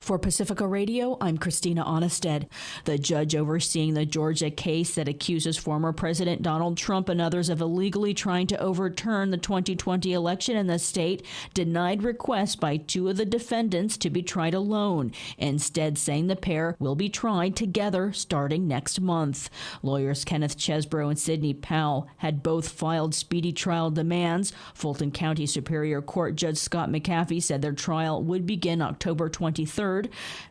For Pacifica Radio, I'm Christina Onnested. The judge overseeing the Georgia case that accuses former President Donald Trump and others of illegally trying to overturn the 2020 election in the state denied requests by two of the defendants to be tried alone, instead saying the pair will be tried together starting next month. Lawyers Kenneth Chesbrough and Sidney Powell had both filed speedy trial demands. Fulton County Superior Court Judge Scott McAfee said their trial would begin October 23rd.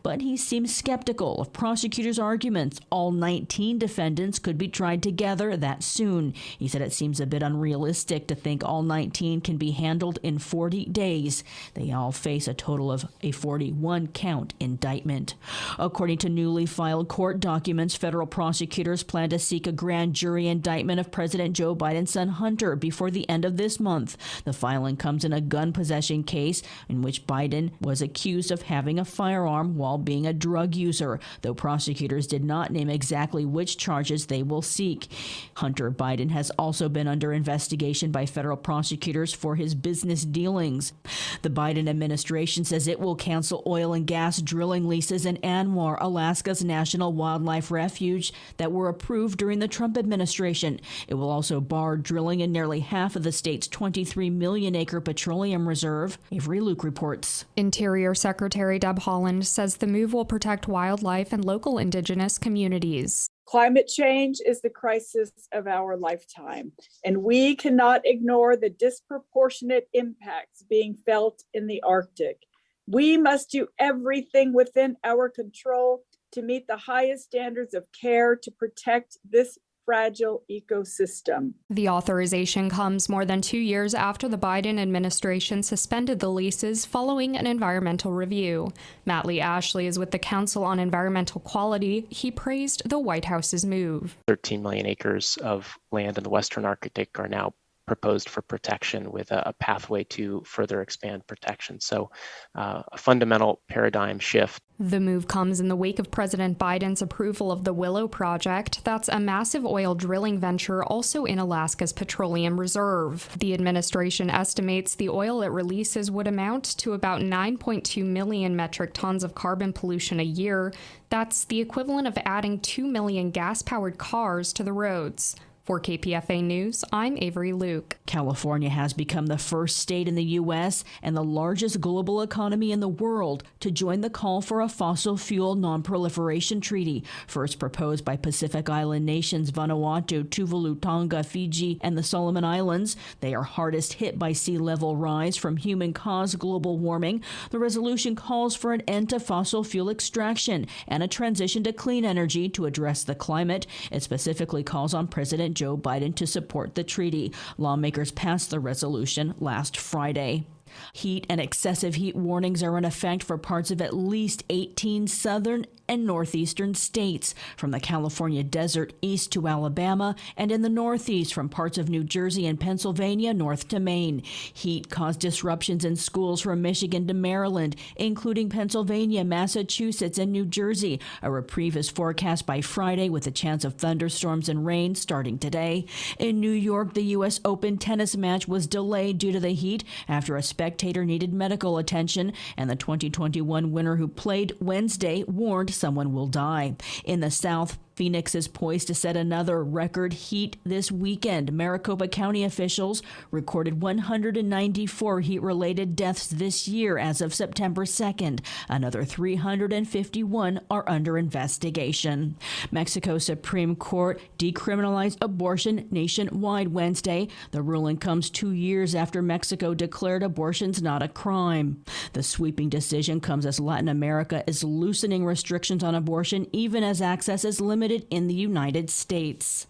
But he seems skeptical of prosecutors' arguments all 19 defendants could be tried together that soon. He said it seems a bit unrealistic to think all 19 can be handled in 40 days. They all face a total of a 41-count indictment. According to newly filed court documents, federal prosecutors plan to seek a grand jury indictment of President Joe Biden's son Hunter before the end of this month. The filing comes in a gun possession case in which Biden was accused of having a firearm while being a drug user, though prosecutors did not name exactly which charges they will seek. Hunter Biden has also been under investigation by federal prosecutors for his business dealings. The Biden administration says it will cancel oil and gas drilling leases in Anwar, Alaska's national wildlife refuge, that were approved during the Trump administration. It will also bar drilling in nearly half of the state's 23 million acre petroleum reserve. Avery Luke reports. Interior Secretary Deb Haaland says the move will protect wildlife and local indigenous communities. Climate change is the crisis of our lifetime, and we cannot ignore the disproportionate impacts being felt in the Arctic. We must do everything within our control to meet the highest standards of care to protect this fragile ecosystem. The authorization comes more than 2 years after the Biden administration suspended the leases following an environmental review. Matt Lee Ashley is with the Council on Environmental Quality. He praised the White House's move. 13 million acres of land in the Western Arctic are now proposed for protection with a pathway to further expand protection. So a fundamental paradigm shift. The move comes in the wake of President Biden's approval of the Willow Project. That's a massive oil drilling venture also in Alaska's petroleum reserve. The administration estimates the oil it releases would amount to about 9.2 million metric tons of carbon pollution a year. That's the equivalent of adding 2 million gas-powered cars to the roads. For KPFA News, I'm Avery Luke. California has become the first state in the U.S. and the largest global economy in the world to join the call for a fossil fuel non-proliferation treaty, first proposed by Pacific Island nations Vanuatu, Tuvalu, Tonga, Fiji, and the Solomon Islands. They are hardest hit by sea level rise from human-caused global warming. The resolution calls for an end to fossil fuel extraction and a transition to clean energy to address the climate. It specifically calls on President Joe Biden to support the treaty. Lawmakers passed the resolution last Friday. Heat and excessive heat warnings are in effect for parts of at least 18 southern and northeastern states, from the California desert east to Alabama, and in the northeast from parts of New Jersey and Pennsylvania north to Maine. Heat caused disruptions in schools from Michigan to Maryland, including Pennsylvania, Massachusetts, and New Jersey. A reprieve is forecast by Friday with a chance of thunderstorms and rain starting today. In New York, the U.S. Open tennis match was delayed due to the heat after a spectator needed medical attention, and the 2021 winner who played Wednesday warned someone will die. In the South, Phoenix is poised to set another record heat this weekend. Maricopa County officials recorded 194 heat-related deaths this year as of September 2nd. Another 351 are under investigation. Mexico's Supreme Court decriminalized abortion nationwide Wednesday. The ruling comes 2 years after Mexico declared abortions not a crime. The sweeping decision comes as Latin America is loosening restrictions on abortion, even as access is limited in the United States.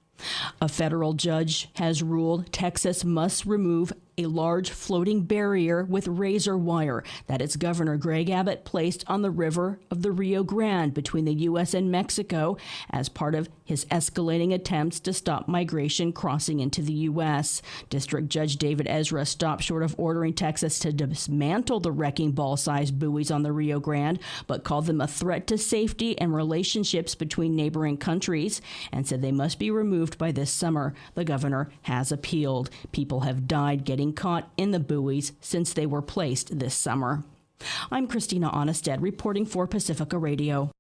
A federal judge has ruled Texas must remove a large floating barrier with razor wire that its Governor Greg Abbott placed on the river of the Rio Grande between the U.S. and Mexico as part of his escalating attempts to stop migration crossing into the U.S. District Judge David Ezra stopped short of ordering Texas to dismantle the wrecking ball-sized buoys on the Rio Grande, but called them a threat to safety and relationships between neighboring countries and said they must be removed by this summer. The governor has appealed. People have died getting caught in the buoys since they were placed this summer. I'm Christina Onnested reporting for Pacifica Radio.